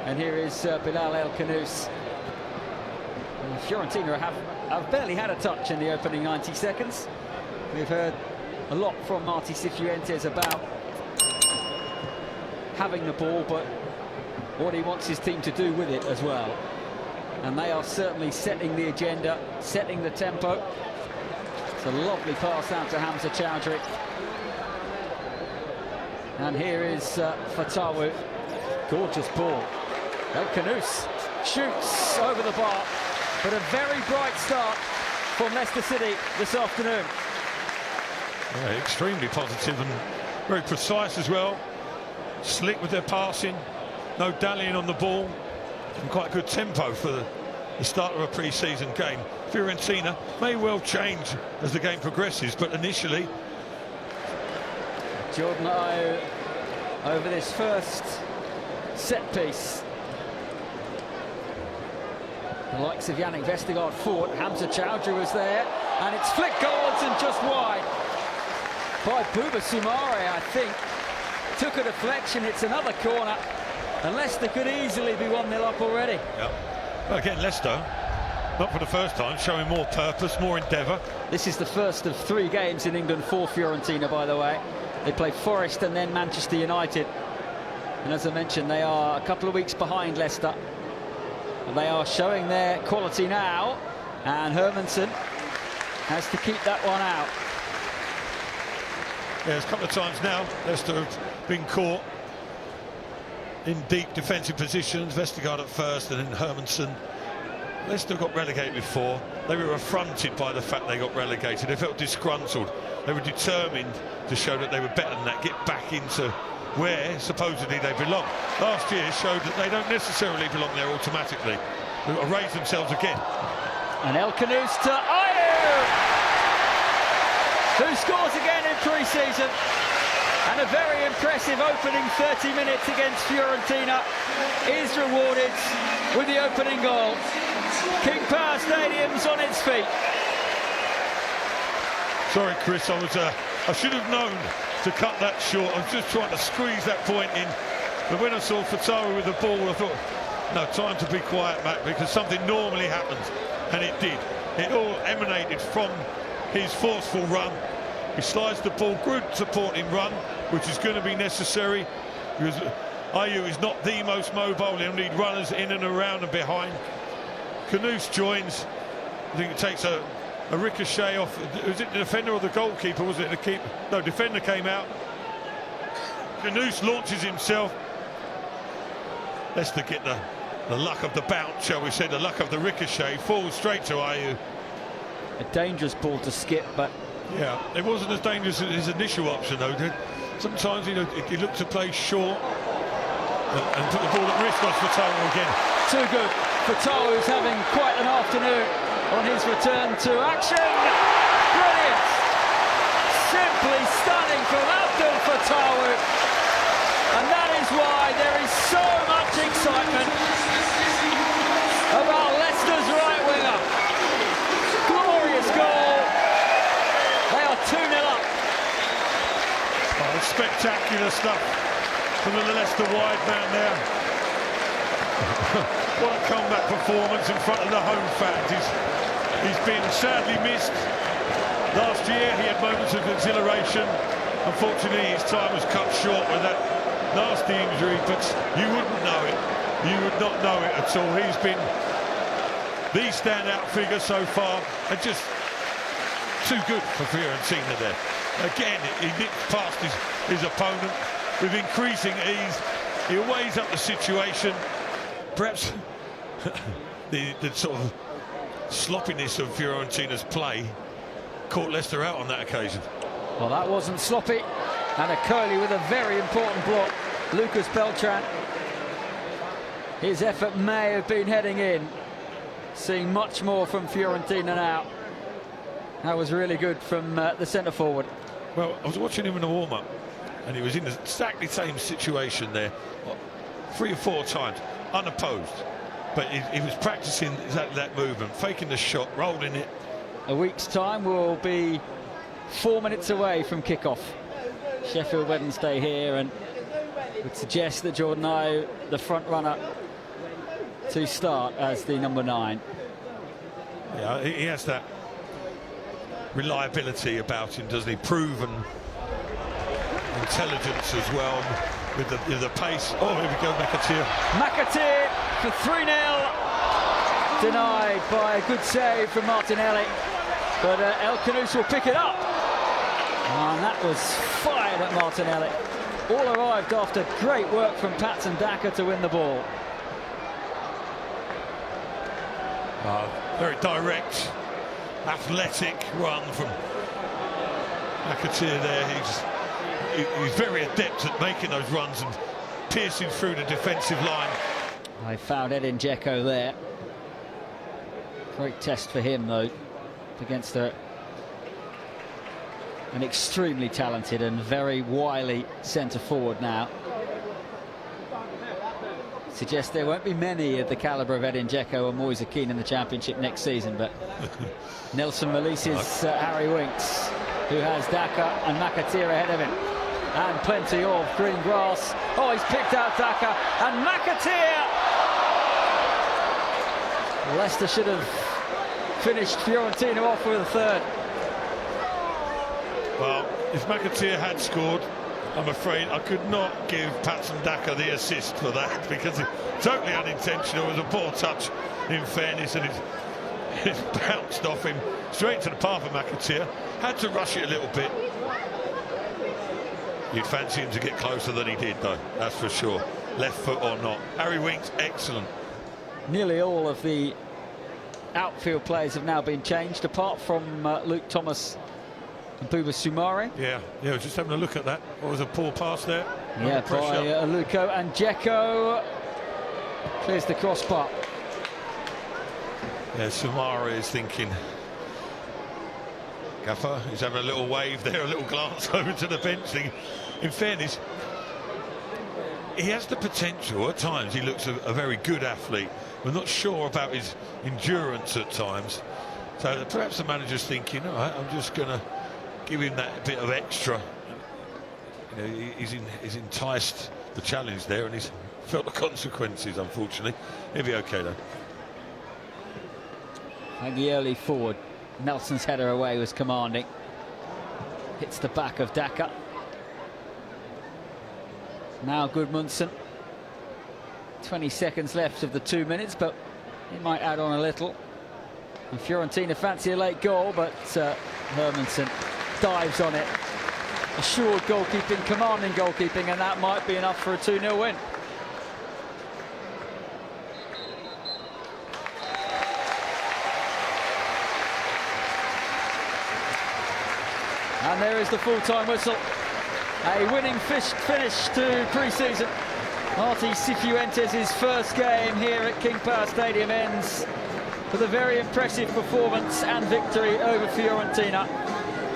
And here is Bilal El Khanous. Fiorentina have barely had a touch in the opening 90 seconds. We've heard a lot from Marti Cifuentes about having the ball, but what he wants his team to do with it as well. And they are certainly setting the agenda, setting the tempo. It's a lovely pass out to Hamza Chowdhury. And here is Fatawu. Gorgeous ball. El Khanous shoots over the bar, but a very bright start from Leicester City this afternoon. Yeah, extremely positive and very precise as well. Slick with their passing, no dallying on the ball, and quite good tempo for the start of a pre-season game. Fiorentina may well change as the game progresses, but initially... Jordan Ayew over this first set piece. The likes of Yannick Vestergaard forward, Hamza Chowdhury was there, and it's flicked goals and just wide by Bouba Soumaré, I think. Took a deflection, it's another corner, and Leicester could easily be 1-0 up already. Yeah. Well, again, Leicester, not for the first time, showing more purpose, more endeavour. This is the first of 3 games in England for Fiorentina, by the way. They play Forest and then Manchester United. And as I mentioned, they are a couple of weeks behind Leicester. And they are showing their quality now. And Hermansen has to keep that one out. Yeah, a couple of times now, Leicester have been caught in deep defensive positions. Vestergaard at first and then Hermansen. Leicester got relegated before. They were affronted by the fact they got relegated. They felt disgruntled. They were determined to show that they were better than that, get back into where supposedly they belong. Last year showed that they don't necessarily belong there automatically. They've got to raise themselves again. And El Khanous to Ayew, who scores again in pre-season. And a very impressive opening 30 minutes against Fiorentina is rewarded with the opening goal. King Power Stadium's on its feet. Sorry, Chris, I should have known to cut that short. I was just trying to squeeze that point in. But when I saw Fatawu with the ball, I thought, no, time to be quiet, Matt, because something normally happens. And it did. It all emanated from his forceful run. He slides the ball, good supporting run, which is going to be necessary, because Ayew is not the most mobile. He'll need runners in and around and behind. Khanous joins. I think it takes a ricochet off. Was it the defender or the goalkeeper? Was it the keeper? No, defender came out. Khanous launches himself. Leicester get the luck of the bounce, shall we say, the luck of the ricochet. Falls straight to Ayew. A dangerous ball to skip, but... Yeah, it wasn't as dangerous as his initial option, though. Sometimes, you know, he looked to play short and put the ball at risk on Fatawu again. Too good. Fatawu's having quite an afternoon on his return to action. Brilliant. Simply stunning from Abdul Fatawu. And that is why there is so much excitement about Leicester's right winger. Glorious goal. They are 2-0 up. Oh, spectacular stuff from the Leicester wide man there. What a comeback performance in front of the home fans. He's been sadly missed. Last year he had moments of exhilaration. Unfortunately his time was cut short with that nasty injury, but you wouldn't know it. You would not know it at all. He's been the standout figure so far, and just too good for Fiorentina there. Again, he nipped past his opponent with increasing ease. He weighs up the situation. Perhaps the sort of sloppiness of Fiorentina's play caught Leicester out on that occasion. Well, that wasn't sloppy. And a curly with a very important block. Lucas Beltran. His effort may have been heading in. Seeing much more from Fiorentina now. That was really good from the centre forward. Well, I was watching him in the warm-up, and he was in exactly the same situation there, 3 or 4 times, unopposed. But he was practicing that movement, faking the shot, rolling it. A week's time will be 4 minutes away from kick-off. Sheffield Wednesday here, and would suggest that Jordan Ayew, the front runner, to start as the number 9. Yeah, he has that reliability about him, doesn't he? Proven intelligence as well, with the pace. Oh, here we go, McAteer. McAteer for 3-0. Denied by a good save from Martinelli. But El Khanous will pick it up. And that was fired at Martinelli. All arrived after great work from Patson Daka to win the ball. Very direct, athletic run from McAteer there. He's very adept at making those runs and piercing through the defensive line. I found Edin Dzeko there. Great test for him, though, against an extremely talented and very wily centre-forward now. Suggests there won't be many of the calibre of Edin Dzeko and Moise Kean in the Championship next season, but Nelson releases Harry Winks, who has Daka and McAteer ahead of him. And plenty of green grass. Oh, he's picked out Daka and McAteer! Leicester should have finished Fiorentina off with a third. Well, if McAteer had scored, I'm afraid I could not give Patson Daka the assist for that, because it's totally unintentional. It was a poor touch, in fairness, and it bounced off him straight to the path of McAteer. Had to rush it a little bit. You'd fancy him to get closer than he did, though, that's for sure. Left foot or not. Harry Winks, excellent. Nearly all of the outfield players have now been changed, apart from Luke Thomas and Bouba Soumaré. Yeah, just having a look at that. What was a poor pass there? Yeah, by Luko, and Dzeko clears the crossbar. Yeah, Soumaré is thinking. Gaffer, he's having a little wave there, a little glance over to the bench. In fairness, he has the potential. At times he looks a very good athlete. We're not sure about his endurance at times, so perhaps the manager's thinking, all right, I'm just going to give him that bit of extra. You know, he's enticed the challenge there, and he's felt the consequences, unfortunately. He'll be okay though. And the early forward, Nelson's header away was commanding. Hits the back of Daka. Now Gudmundsson. 20 seconds left of the 2 minutes, but he might add on a little. And Fiorentina fancy a late goal, but Hermansen dives on it. Assured goalkeeping, commanding goalkeeping, and that might be enough for a 2-0 win. And there is the full-time whistle. A winning finish to pre-season. Marti Cifuentes' first game here at King Power Stadium ends with a very impressive performance and victory over Fiorentina.